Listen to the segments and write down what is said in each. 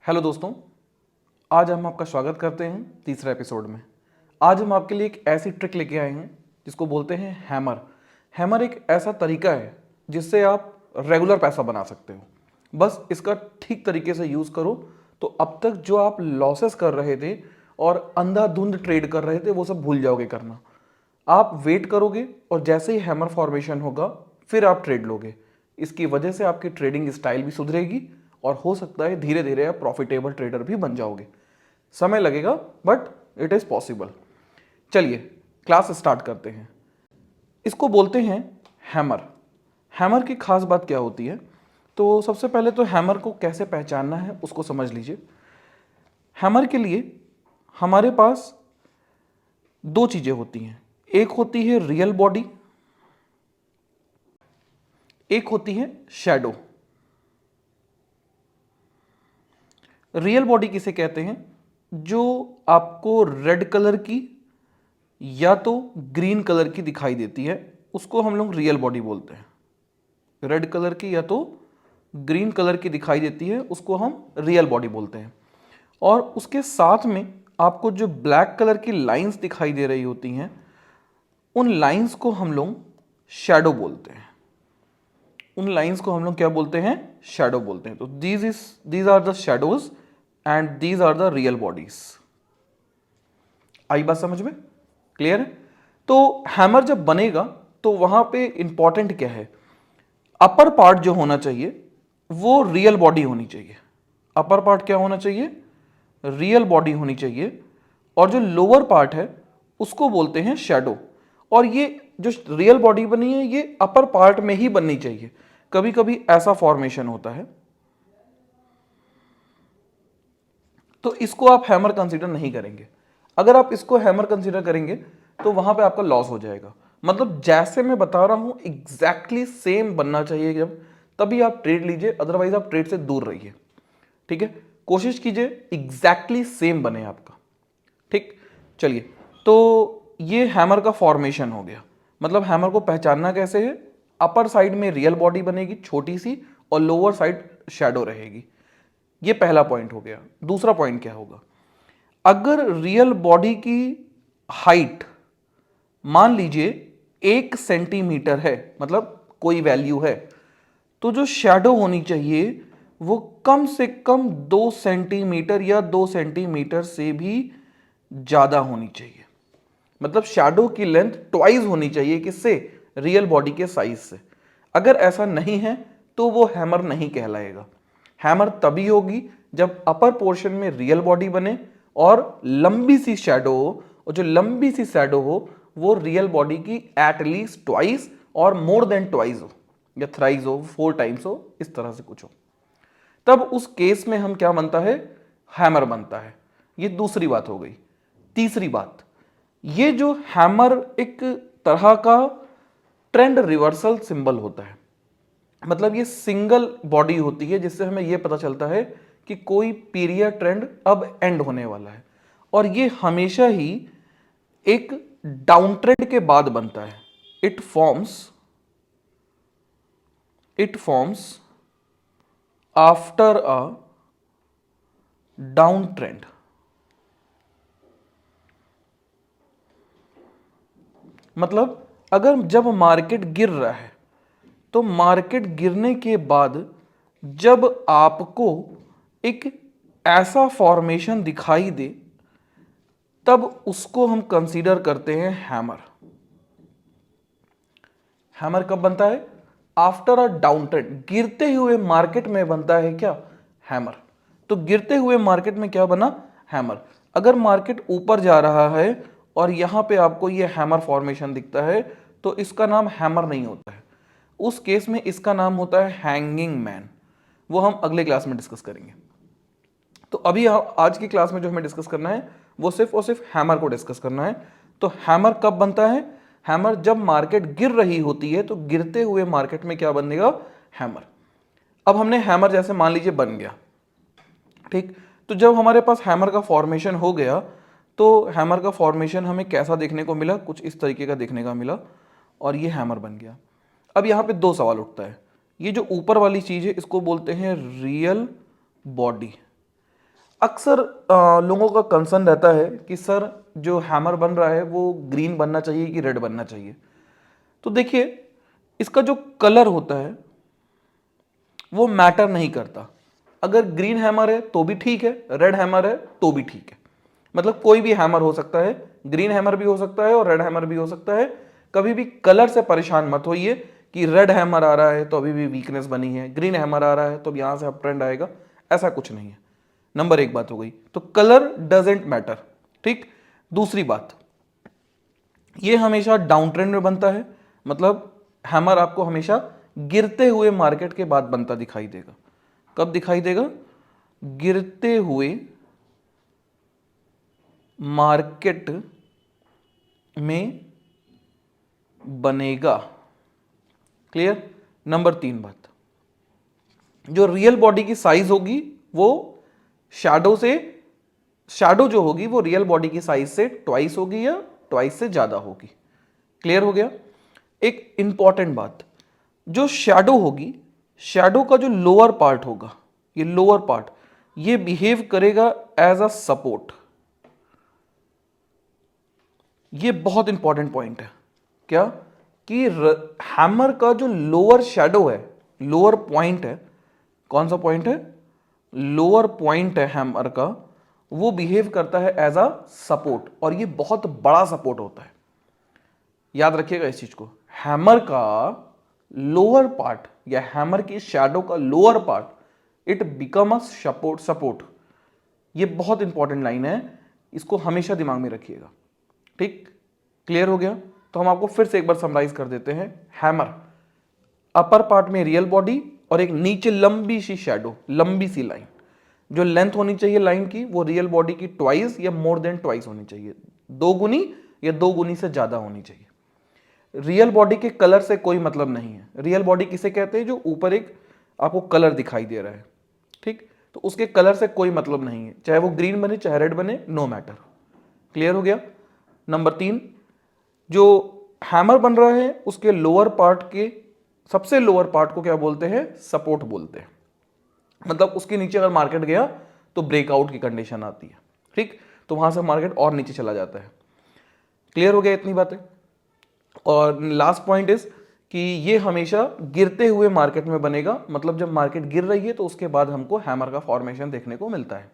Hello दोस्तों, आज हम आपका स्वागत करते हैं तीसरे एपिसोड में। आज हम आपके लिए एक ऐसी ट्रिक लेके आए हैं जिसको बोलते हैं हैमर। हैमर एक ऐसा तरीका है जिससे आप रेगुलर पैसा बना सकते हो। बस इसका ठीक तरीके से यूज़ करो तो अब तक जो आप लॉसेस कर रहे थे और अंधाधुंध ट्रेड कर रहे थे वो सब भूल जाओगे करना। आप वेट करोगे और जैसे ही हैमर फॉर्मेशन होगा फिर आप ट्रेड लोगे। इसकी वजह से आपकी ट्रेडिंग स्टाइल भी सुधरेगी और हो सकता है धीरे धीरे आप प्रॉफिटेबल ट्रेडर भी बन जाओगे। समय लगेगा बट इट इज पॉसिबल। चलिए क्लास स्टार्ट करते हैं। इसको बोलते हैं हैमर। हैमर की खास बात क्या होती है, तो सबसे पहले तो हैमर को कैसे पहचानना है उसको समझ लीजिए। हैमर के लिए हमारे पास दो चीजें होती हैं, एक होती है रियल बॉडी, एक होती है शैडो। रियल बॉडी किसे कहते हैं? जो आपको रेड कलर की या तो ग्रीन कलर की दिखाई देती है उसको हम लोग रियल बॉडी बोलते हैं। रेड कलर की या तो ग्रीन कलर की दिखाई देती है उसको हम रियल बॉडी बोलते हैं। और उसके साथ में आपको जो ब्लैक कलर की लाइंस दिखाई दे रही होती हैं उन लाइंस को हम लोग शैडो बोलते हैं। उन लाइंस को हम लोग क्या बोलते हैं? शैडो बोलते हैं। तो these are the shadows and these are the real bodies. आई बात समझ में? क्लियर है? तो हैमर जब बनेगा तो वहां पे इंपॉर्टेंट क्या है? अपर पार्ट जो होना चाहिए वो रियल बॉडी होनी चाहिए। अपर पार्ट क्या होना चाहिए? रियल बॉडी होनी चाहिए। और जो लोअर पार्ट है उसको बोलते हैं शैडो। और ये जो रियल बॉडी बनी है ये अपर पार्ट में ही बननी चाहिए। कभी कभी ऐसा फॉर्मेशन होता है तो इसको आप हैमर कंसीडर नहीं करेंगे। अगर आप इसको हैमर कंसीडर करेंगे तो वहां पे आपका लॉस हो जाएगा। मतलब जैसे मैं बता रहा हूं एग्जैक्टली सेम बनना चाहिए जब तभी आप ट्रेड लीजिए, अदरवाइज आप ट्रेड से दूर रहिए। ठीक है, कोशिश कीजिए एग्जैक्टली सेम बने आपका। ठीक, चलिए। तो ये हैमर का फॉर्मेशन हो गया। मतलब हैमर को पहचानना कैसे है? अपर साइड में रियल बॉडी बनेगी छोटी सी और लोअर साइड शैडो रहेगी। ये पहला पॉइंट हो गया। दूसरा पॉइंट क्या होगा? अगर रियल बॉडी की हाइट मान लीजिए 1 सेंटीमीटर है, मतलब कोई वैल्यू है, तो जो शैडो होनी चाहिए वो कम से कम 2 सेंटीमीटर या 2 सेंटीमीटर से भी ज्यादा होनी चाहिए। मतलब शैडो की लेंथ ट्वाइस होनी चाहिए किससे? रियल बॉडी के साइज से। अगर ऐसा नहीं है तो वो हैमर नहीं कहलाएगा। हैमर तभी होगी जब अपर पोर्शन में रियल बॉडी बने और लंबी सी शैडो हो, और जो लंबी सी शैडो हो वो रियल बॉडी की एटलीस्ट ट्वाइस और मोर देन ट्वाइस हो, या थ्राइस हो, 4 टाइम्स हो, इस तरह से कुछ हो। तब उस केस में हम क्या बनता है? हैमर बनता है। ये दूसरी बात हो गई। तीसरी बात, ये जो हैमर एक तरह का ट्रेंड रिवर्सल सिंबल होता है। मतलब ये सिंगल बॉडी होती है जिससे हमें यह पता चलता है कि कोई पीरियड ट्रेंड अब एंड होने वाला है। और ये हमेशा ही एक डाउन ट्रेंड के बाद बनता है। It forms after a down trend. मतलब अगर जब मार्केट गिर रहा है तो मार्केट गिरने के बाद जब आपको एक ऐसा फॉर्मेशन दिखाई दे तब उसको हम कंसीडर करते हैं हैमर। हैमर कब बनता है? After a down trend. गिरते हुए मार्केट में बनता है क्या? हैमर। तो गिरते हुए मार्केट में क्या बना? हैमर। अगर मार्केट ऊपर जा रहा है और यहां पे आपको ये हैमर फॉर्मेशन दिखता है तो इसका नाम हैमर नहीं होता है। उस केस में इसका नाम होता है हैंगिंग मैन। वो हम अगले क्लास में डिस्कस करेंगे। तो अभी आज की क्लास में जो हमें डिस्कस करना है वो सिर्फ और सिर्फ हैमर को डिस्कस करना है। तो हैमर कब बनता है? हैमर जब मार्केट गिर रही होती है, तो गिरते हुए मार्केट में क्या बनेगा? हैमर। अब हमने हैमर जैसे मान लीजिए बन गया, ठीक। तो जब हमारे पास हैमर का फॉर्मेशन हो गया तो हैमर का फॉर्मेशन हमें कैसा देखने को मिला? कुछ इस तरीके का देखने का मिला और ये हैमर बन गया। अब यहां पे दो सवाल उठता है। ये जो ऊपर वाली चीज है इसको बोलते हैं रियल बॉडी। अक्सर लोगों का कंसर्न रहता है कि सर जो हैमर बन रहा है वो ग्रीन बनना चाहिए कि रेड बनना चाहिए। तो देखिए, इसका जो कलर होता है वो मैटर नहीं करता। अगर ग्रीन हैमर है तो भी ठीक है, रेड हैमर है तो भी ठीक है। मतलब कोई भी हैमर हो सकता है, ग्रीन हैमर भी हो सकता है और रेड हैमर भी हो सकता है। कभी भी कलर से परेशान मत होइए कि रेड हैमर आ रहा है तो अभी भी वीकनेस बनी है, ग्रीन हैमर आ रहा है तो अब यहां से अप ट्रेंड आएगा, ऐसा कुछ नहीं है। नंबर एक बात हो गई, तो कलर डजेंट मैटर। ठीक। दूसरी बात, ये हमेशा डाउन ट्रेंड में बनता है, मतलब हैमर आपको हमेशा गिरते हुए मार्केट के बाद बनता दिखाई देगा। कब दिखाई देगा? गिरते हुए मार्केट में बनेगा। क्लियर? नंबर तीन बात, जो रियल बॉडी की साइज होगी वो शैडो जो होगी वो रियल बॉडी की साइज से ट्वाइस होगी या ट्वाइस से ज्यादा होगी। क्लियर हो गया? एक इंपॉर्टेंट बात, जो शैडो होगी, शैडो का जो लोअर पार्ट होगा, ये लोअर पार्ट ये बिहेव करेगा एज अ सपोर्ट। ये बहुत इंपॉर्टेंट पॉइंट है। क्या? कि हैमर का जो लोअर शैडो है, लोअर पॉइंट है, कौन सा पॉइंट है? लोअर पॉइंट है हैमर का, वो बिहेव करता है एज अ सपोर्ट, और ये बहुत बड़ा सपोर्ट होता है। याद रखिएगा इस चीज को, हैमर का लोअर पार्ट या हैमर की शैडो का lower part it become a support. ये बहुत इंपॉर्टेंट लाइन है, इसको हमेशा दिमाग में रखिएगा। ठीक? क्लियर हो गया? तो हम आपको फिर से एक बार समराइज कर देते हैं। हैमर, अपर पार्ट में रियल बॉडी और एक नीचे लंबी सी शैडो, लंबी सी लाइन। जो लेंथ होनी चाहिए लाइन की वो रियल बॉडी की ट्वाइस या मोर देन ट्वाइस होनी चाहिए, दो गुनी या दो गुनी से ज्यादा होनी चाहिए। रियल बॉडी के कलर से कोई मतलब नहीं है। रियल बॉडी किसे कहते हैं? जो ऊपर एक आपको कलर दिखाई दे रहा है। ठीक? तो उसके कलर से कोई मतलब नहीं है, चाहे वो ग्रीन बने चाहे रेड बने, नो मैटर। क्लियर हो गया? नंबर तीन, जो हैमर बन रहा है उसके लोअर पार्ट के सबसे लोअर पार्ट को क्या बोलते हैं? सपोर्ट बोलते हैं। मतलब उसके नीचे अगर मार्केट गया तो ब्रेकआउट की कंडीशन आती है। ठीक? तो वहां से मार्केट और नीचे चला जाता है। क्लियर हो गया इतनी बातें? और लास्ट पॉइंट इज कि ये हमेशा गिरते हुए मार्केट में बनेगा, मतलब जब मार्केट गिर रही है तो उसके बाद हमको हैमर का फॉर्मेशन देखने को मिलता है।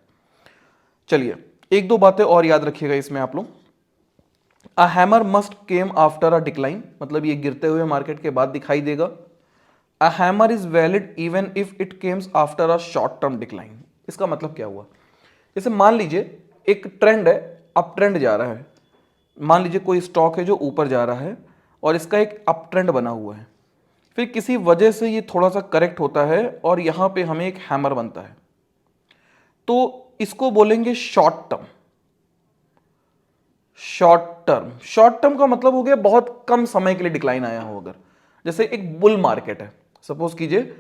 चलिए, एक दो बातें और याद रखिएगा इसमें आप लोग। A hammer must came after a decline, मतलब ये गिरते हुए मार्केट के बाद दिखाई देगा। A hammer is valid even if it Kemps after a short term decline. इसका मतलब क्या हुआ? जैसे मान लीजिए एक ट्रेंड है, अप ट्रेंड जा रहा है। मान लीजिए कोई स्टॉक है जो ऊपर जा रहा है और इसका एक अप ट्रेंड बना हुआ है, फिर किसी वजह से ये थोड़ा सा करेक्ट होता है और यहां पे हमें एक हैमर बनता है, तो इसको बोलेंगे शॉर्ट टर्म। शॉर्ट टर्म का मतलब हो गया बहुत कम समय के लिए डिक्लाइन आया हो। अगर जैसे एक बुल मार्केट है, सपोज कीजिए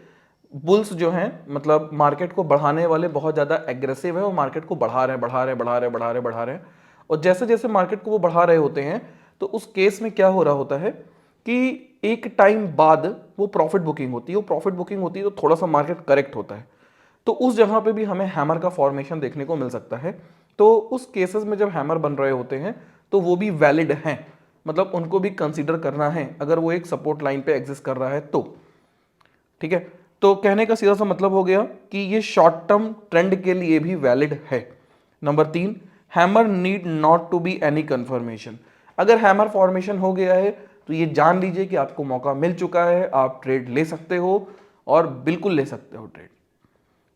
बुल्स जो हैं मतलब मार्केट को बढ़ाने वाले बहुत ज्यादा एग्रेसिव है और मार्केट को बढ़ा रहे हैं और जैसे जैसे मार्केट को वो बढ़ा रहे होते हैं तो उस केस में क्या हो रहा होता है कि एक टाइम बाद वो प्रॉफिट बुकिंग होती है। वो प्रॉफिट बुकिंग होती है तो थोड़ा सा मार्केट करेक्ट होता है, तो उस जगह पे भी हमें हैमर का फॉर्मेशन देखने को मिल सकता है। तो उस केसेस में जब हैमर बन रहे होते हैं तो वो भी वैलिड हैं, मतलब उनको भी कंसीडर करना है अगर वो एक सपोर्ट लाइन पे एग्जिस्ट कर रहा है तो। ठीक है? तो कहने का सीधा सा मतलब हो गया कि ये शॉर्ट टर्म ट्रेंड के लिए भी वैलिड है। नंबर तीन, hammer need not to be any confirmation. अगर हैमर फॉर्मेशन हो गया है तो ये जान लीजिए कि आपको मौका मिल चुका है, आप ट्रेड ले सकते हो और बिल्कुल ले सकते हो ट्रेड।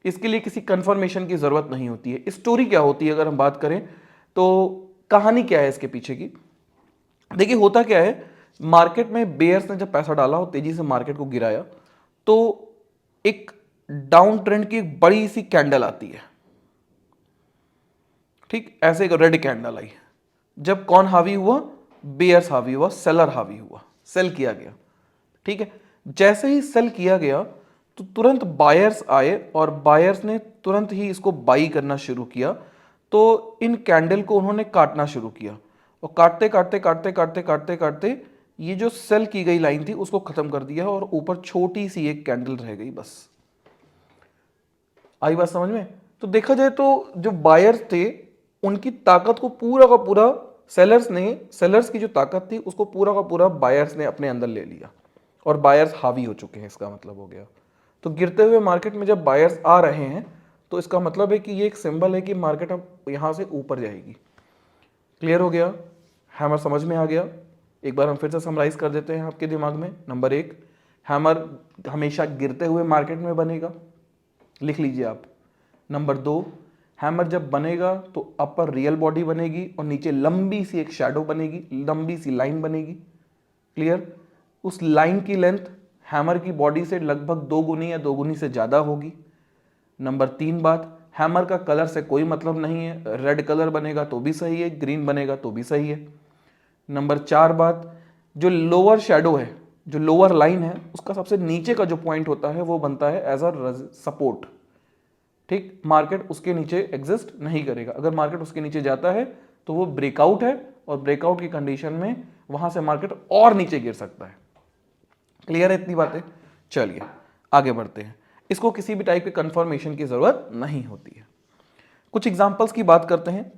इसके लिए किसी कंफर्मेशन की जरूरत नहीं होती है। स्टोरी क्या होती है अगर हम बात करें तो कहानी क्या है इसके पीछे की? देखिए होता क्या है, मार्केट में बेयर्स ने जब पैसा डाला और तेजी से मार्केट को गिराया तो एक डाउन ट्रेंड की एक बड़ी सी कैंडल आती है। ठीक? ऐसे एक रेड कैंडल आई। जब कौन हावी हुआ? बेयर्स हावी हुआ, सेलर हावी हुआ, सेल किया गया। ठीक है? जैसे ही सेल किया गया तो तुरंत बायर्स आए और बायर्स ने तुरंत ही इसको बाई करना शुरू किया। तो इन कैंडल को उन्होंने काटना शुरू किया और काटते काटते काटते काटते काटते काटते ये जो सेल की गई लाइन थी उसको खत्म कर दिया और ऊपर छोटी सी एक कैंडल रह गई बस। आई बात समझ में? तो देखा जाए तो जो बायर्स थे उनकी ताकत को पूरा का पूरा सेलर्स की जो ताकत थी उसको पूरा का पूरा बायर्स ने अपने अंदर ले लिया और बायर्स हावी हो चुके हैं, इसका मतलब हो गया। तो गिरते हुए मार्केट में जब बायर्स आ रहे हैं तो इसका मतलब है कि ये एक सिंबल है कि मार्केट अब यहां से ऊपर जाएगी। क्लियर हो गया? हैमर समझ में आ गया? एक बार हम फिर से समराइज कर देते हैं आपके दिमाग में। नंबर 1, हैमर हमेशा गिरते हुए मार्केट में बनेगा, लिख लीजिए आप। नंबर 2, हैमर जब बनेगा तो अपर रियल बॉडी बनेगी और नीचे लंबी सी एक शैडो बनेगी, लंबी सी लाइन बनेगी। क्लियर? उस लाइन की लेंथ हैमर की बॉडी से लगभग 2 गुनी या 2 गुनी से ज्यादा होगी। नंबर 3 बात, हैमर का कलर से कोई मतलब नहीं है, रेड कलर बनेगा तो भी सही है, ग्रीन बनेगा तो भी सही है। नंबर 4 बात, जो लोअर शेडो है, जो लोअर लाइन है, उसका सबसे नीचे का जो पॉइंट होता है वो बनता है एज अ सपोर्ट। ठीक, मार्केट उसके नीचे एग्जिस्ट नहीं करेगा। अगर मार्केट उसके नीचे जाता है तो वो ब्रेकआउट है और ब्रेकआउट की कंडीशन में वहां से मार्केट और नीचे गिर सकता है। क्लियर है इतनी बातें? चलिए आगे बढ़ते हैं। इसको किसी भी टाइप के कंफर्मेशन की जरूरत नहीं होती है। कुछ एग्जांपल्स की बात करते हैं।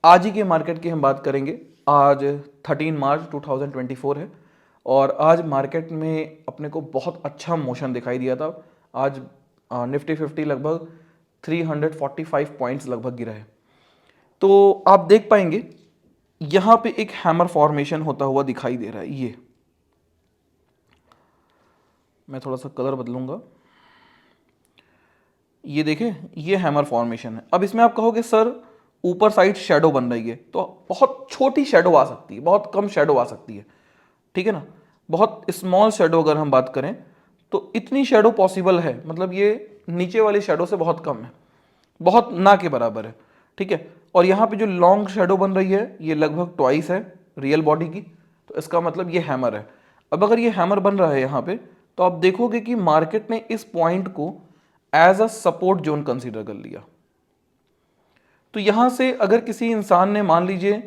आज ही के मार्केट की हम बात करेंगे। आज 13 मार्च 2024 है और आज मार्केट में अपने को बहुत अच्छा मोशन दिखाई दिया था। आज निफ्टी 50 लगभग 345 पॉइंट्स लगभग गिरा है। तो आप देख पाएंगे यहां पे एक हैमर फॉर्मेशन होता हुआ दिखाई दे रहा है। ये मैं थोड़ा सा कलर बदलूंगा। ये देखें, ये हैमर फॉर्मेशन है। अब इसमें आप कहोगे सर ऊपर साइड शेडो बन रही है, तो बहुत छोटी शेडो आ सकती है, बहुत कम शेडो आ सकती है, ठीक है ना। बहुत स्मॉल शेडो अगर हम बात करें तो इतनी शेडो पॉसिबल है, मतलब ये नीचे वाली शेडो से बहुत कम है, बहुत ना के बराबर है, ठीक है। और यहाँ पे जो लॉन्ग शेडो बन रही है ये लगभग ट्वाइस है रियल बॉडी की, तो इसका मतलब ये हैमर है। अब अगर ये हैमर बन रहा है यहाँ पे, तो आप देखोगे कि मार्केट ने इस पॉइंट को as a support zone consider कर लिया। तो यहां से अगर किसी इंसान ने मान लीजिए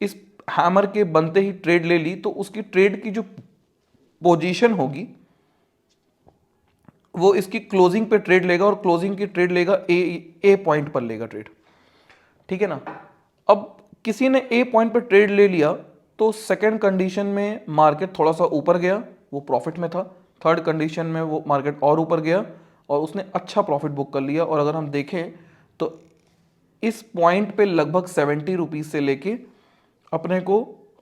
इस हैमर के बनते ही ट्रेड ले ली, तो उसकी ट्रेड की जो पोजीशन होगी वो इसकी क्लोजिंग पे ट्रेड लेगा और क्लोजिंग की ट्रेड लेगा ए पॉइंट पर लेगा ट्रेड, ठीक है ना। अब किसी ने ए पॉइंट पर ट्रेड ले लिया तो सेकंड कंडीशन में मार्केट थोड़ा सा ऊपर गया, वो प्रॉफिट में था। थर्ड कंडीशन में वो मार्केट और ऊपर गया और उसने अच्छा प्रॉफिट बुक कर लिया। और अगर हम देखें तो इस पॉइंट पे लगभग 70 रुपीज से लेके अपने को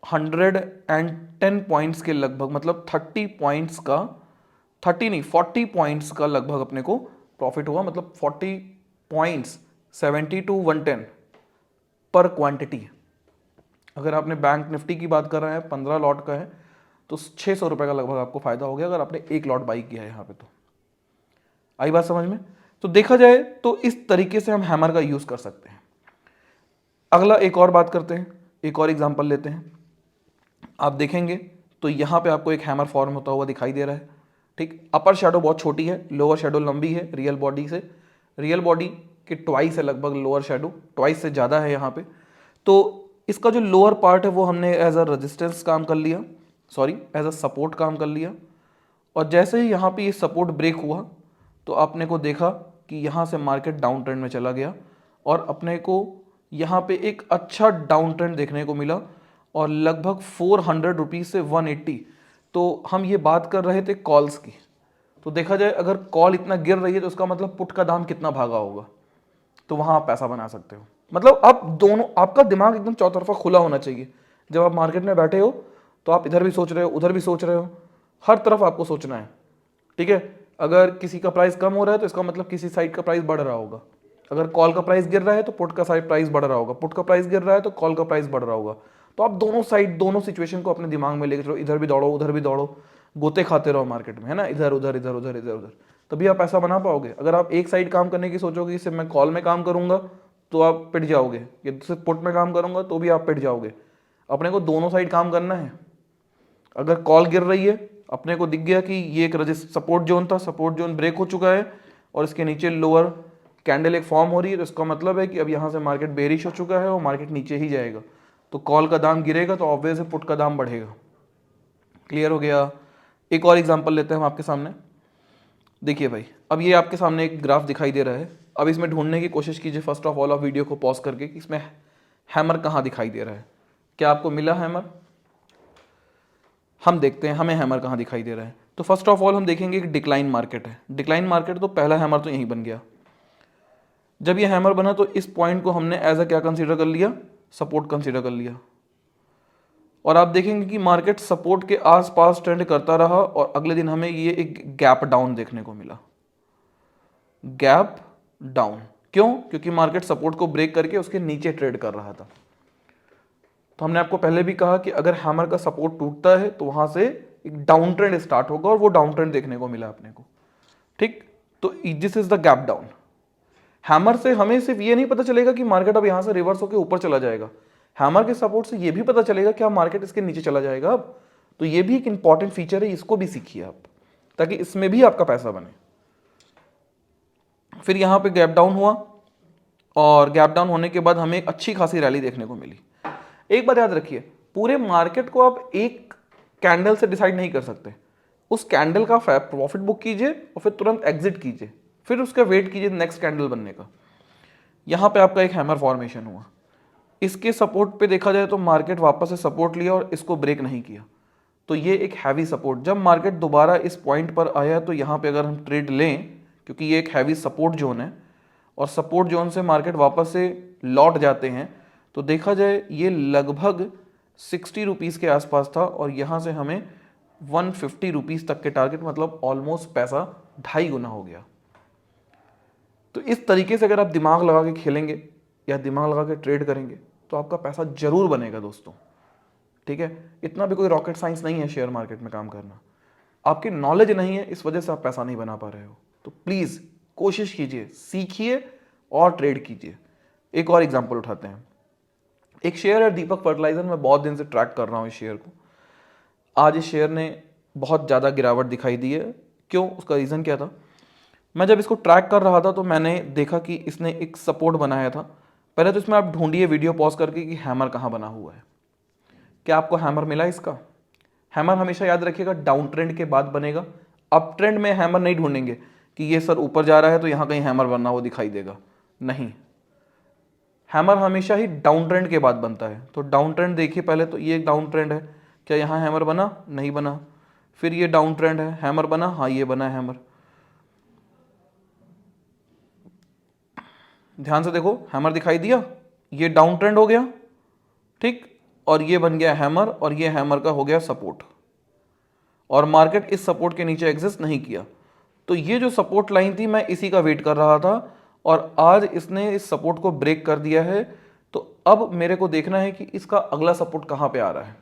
110 पॉइंट्स के लगभग, मतलब 30 पॉइंट्स का, 30 नहीं 40 पॉइंट्स का लगभग अपने को प्रॉफिट हुआ। मतलब 40 पॉइंट्स 70 टू 110 पर क्वांटिटी। अगर आपने बैंक निफ्टी की बात कर रहे हैं 15 लॉट का है तो 600 रुपए का लगभग आपको फायदा हो गया अगर आपने एक लॉट बाई किया है यहाँ पे। तो आई बात समझ में? तो देखा जाए तो इस तरीके से हम हैमर का यूज कर सकते हैं। अगला एक और बात करते हैं, एक और एग्जांपल लेते हैं। आप देखेंगे तो यहाँ पे आपको एक हैमर फॉर्म होता हुआ दिखाई दे रहा है, ठीक। अपर शेडो बहुत छोटी है, लोअर शेडो लंबी है रियल बॉडी से, रियल बॉडी के ट्वाइस है लगभग लोअर शेडो, ट्वाइस से ज़्यादा है यहाँ पे। तो इसका जो लोअर पार्ट है वो हमने एज अ रेजिस्टेंस काम कर लिया, सॉरी एज अ सपोर्ट काम कर लिया। और जैसे ही यहाँ पे ये सपोर्ट ब्रेक हुआ तो आपने को देखा कि यहाँ से मार्केट डाउन ट्रेंड में चला गया और अपने को यहाँ पे एक अच्छा डाउन ट्रेंड देखने को मिला और लगभग 400 रुपीज से 180। तो हम ये बात कर रहे थे कॉल्स की, तो देखा जाए अगर कॉल इतना गिर रही है तो उसका मतलब पुट का दाम कितना भागा होगा, तो वहां आप पैसा बना सकते हो। मतलब आप दोनों, आपका दिमाग एकदम चौतरफा खुला होना चाहिए। जब आप मार्केट में बैठे हो तो आप इधर भी सोच रहे हो, उधर भी सोच रहे हो, हर तरफ आपको सोचना है, ठीक है। अगर किसी का प्राइस कम हो रहा है तो इसका मतलब किसी साइड का प्राइस बढ़ रहा होगा। अगर कॉल का प्राइस गिर रहा है तो पुट का साइड प्राइस बढ़ रहा होगा, पुट का प्राइस गिर रहा है तो कॉल का प्राइस बढ़ रहा होगा। तो आप दोनों साइड, दोनों सिचुएशन को अपने दिमाग में लेकर चलो, इधर भी दौड़ो उधर भी दौड़ो, गोते खाते रहो मार्केट में, है ना, इधर उधर इधर उधर इधर उधर, तभी आप पैसा बना पाओगे। अगर आप एक साइड काम करने की सोचोगे, सिर्फ मैं कॉल में काम करूंगा तो आप पिट जाओगे, ये सिर्फ पुट में काम करूंगा तो भी आप पिट जाओगे। अपने को दोनों साइड काम करना है। अगर कॉल गिर रही है, अपने को दिख गया कि ये एक सपोर्ट जोन था, सपोर्ट जोन ब्रेक हो चुका है और इसके नीचे लोअर कैंडल एक फॉर्म हो रही है, तो इसका मतलब है कि अब यहाँ से मार्केट बेरिश हो चुका है और मार्केट नीचे ही जाएगा। तो कॉल का दाम गिरेगा तो ऑब्वियस है पुट का दाम बढ़ेगा। क्लियर हो गया? एक और एग्जांपल लेते हैं हम आपके सामने। देखिए भाई, अब ये आपके सामने एक ग्राफ दिखाई दे रहा है। अब इसमें ढूंढने की कोशिश कीजिए फर्स्ट ऑफ ऑल आप वीडियो को पॉज करके कि इसमें हैमर कहाँ दिखाई दे रहा है। क्या आपको मिला हैमर? हम देखते हैं हमें हैमर कहाँ दिखाई दे रहा है। तो फर्स्ट ऑफ ऑल हम देखेंगे कि डिक्लाइन मार्केट है। डिक्लाइन मार्केट तो पहला हैमर तो यहीं बन गया। जब ये हैमर बना तो इस पॉइंट को हमने एज अ क्या कंसीडर कर लिया? सपोर्ट कंसीडर कर लिया। और आप देखेंगे कि मार्केट सपोर्ट के आसपास ट्रेंड करता रहा और अगले दिन हमें ये एक गैप डाउन देखने को मिला। गैप डाउन क्यों? क्योंकि मार्केट सपोर्ट को ब्रेक करके उसके नीचे ट्रेड कर रहा था। तो हमने आपको पहले भी कहा कि अगर हैमर का सपोर्ट टूटता है तो वहां से एक डाउन ट्रेंड स्टार्ट होगा और वो डाउन ट्रेंड देखने को मिला अपने को। ठीक, तो this is the gap down. Hammer से हमें सिर्फ ये नहीं पता चलेगा कि मार्केट अब यहां से रिवर्स होकर ऊपर चला जाएगा, हैमर के सपोर्ट से ये भी पता चलेगा क्या मार्केट इसके नीचे चला जाएगा अब। तो ये भी एक इंपॉर्टेंट फीचर है, इसको भी सीखिए आप, ताकि इसमें भी आपका पैसा बने। फिर यहां पे गैप डाउन हुआ और गैप डाउन होने के बाद हमें एक अच्छी खासी रैली देखने को मिली। एक बात याद रखिए, पूरे मार्केट को आप एक कैंडल से डिसाइड नहीं कर सकते। उस कैंडल का प्रॉफिट बुक कीजिए और फिर तुरंत एग्जिट कीजिए, फिर उसका वेट कीजिए नेक्स्ट कैंडल बनने का। यहां पे आपका एक हैमर फॉर्मेशन हुआ, इसके सपोर्ट पे देखा जाए तो मार्केट वापस से सपोर्ट लिया और इसको ब्रेक नहीं किया, तो ये एक हैवी सपोर्ट। जब मार्केट दोबारा इस पॉइंट पर आया तो यहाँ पे अगर हम ट्रेड लें, क्योंकि ये एक हैवी सपोर्ट जोन है और सपोर्ट जोन से मार्केट वापस से लौट जाते हैं, तो देखा जाए ये लगभग 60 रुपीज़ के आसपास था और यहाँ से हमें 150 रुपीज़ तक के टारगेट, मतलब ऑलमोस्ट पैसा 2.5 गुना हो गया। तो इस तरीके से अगर आप दिमाग लगा के खेलेंगे या दिमाग लगा के ट्रेड करेंगे तो आपका पैसा जरूर बनेगा दोस्तों। ठीक है, इतना भी कोई रॉकेट साइंस नहीं है शेयर मार्केट में काम करना। आपकी नॉलेज नहीं है, इस वजह से आप पैसा नहीं बना पा रहे हो। तो प्लीज़ कोशिश कीजिए, सीखिए और ट्रेड कीजिए। एक और एग्जांपल उठाते हैं। एक शेयर है दीपक फर्टिलाइजर, मैं बहुत दिन से ट्रैक कर रहा हूँ इस शेयर को। आज इस शेयर ने बहुत ज़्यादा गिरावट दिखाई दी है। क्यों? उसका रीज़न क्या था? मैं जब इसको ट्रैक कर रहा था तो मैंने देखा कि इसने एक सपोर्ट बनाया था। पहले तो इसमें आप ढूंढिए वीडियो पॉज करके कि हैमर कहाँ बना हुआ है। क्या आपको हैमर मिला इसका? हैमर हमेशा याद रखिएगा डाउन ट्रेंड के बाद बनेगा। अप ट्रेंड में हैमर नहीं ढूंढेंगे कि ये सर ऊपर जा रहा है तो यहाँ कहीं हैमर बनना हुआ दिखाई देगा, नहीं। हैमर हमेशा ही डाउन ट्रेंड के बाद बनता है। तो डाउन ट्रेंड देखिए पहले, तो ये डाउन ट्रेंड है, क्या यहाँ हैमर बना? नहीं बना। फिर ये डाउन ट्रेंड है, हैमर बना? हाँ ये बना है हैमर। ध्यान से देखो, हैमर दिखाई दिया, ये डाउन ट्रेंड हो गया, ठीक, और ये बन गया हैमर और ये हैमर का हो गया सपोर्ट, और मार्केट इस सपोर्ट के नीचे एग्जिस्ट नहीं किया। तो ये जो सपोर्ट लाइन थी मैं इसी का वेट कर रहा था और आज इसने इस सपोर्ट को ब्रेक कर दिया है। तो अब मेरे को देखना है कि इसका अगला सपोर्ट कहां पे आ रहा है।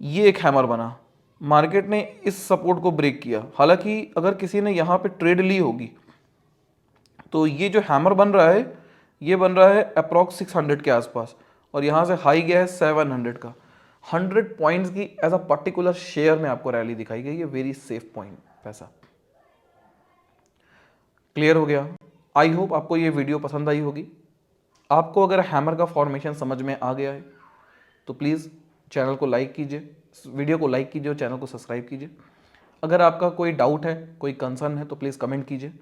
ये एक हैमर बना, मार्केट ने इस सपोर्ट को ब्रेक किया। हालांकि अगर किसी ने यहां पे ट्रेड ली होगी तो ये जो हैमर बन रहा है ये बन रहा है अप्रॉक्स 600 के आसपास और यहाँ से हाई गया है 700 का। 100 पॉइंट्स की एज अ पर्टिकुलर शेयर में आपको रैली दिखाई गई है, वेरी सेफ पॉइंट पैसा। क्लियर हो गया? आई होप आपको ये वीडियो पसंद आई होगी। आपको अगर हैमर का फॉर्मेशन समझ में आ गया है तो प्लीज़ चैनल को लाइक कीजिए, वीडियो को लाइक कीजिए और चैनल को सब्सक्राइब कीजिए। अगर आपका कोई डाउट है, कोई कंसर्न है तो प्लीज़ कमेंट कीजिए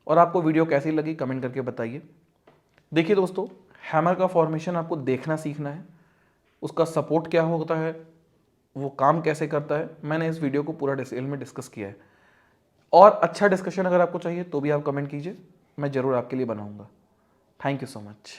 और आपको वीडियो कैसी लगी कमेंट करके बताइए। देखिए दोस्तों, हैमर का फॉर्मेशन आपको देखना सीखना है, उसका सपोर्ट क्या होता है, वो काम कैसे करता है, मैंने इस वीडियो को पूरा डिटेल में डिस्कस किया है। और अच्छा डिस्कशन अगर आपको चाहिए तो भी आप कमेंट कीजिए, मैं ज़रूर आपके लिए बनाऊंगा। Thank you so much.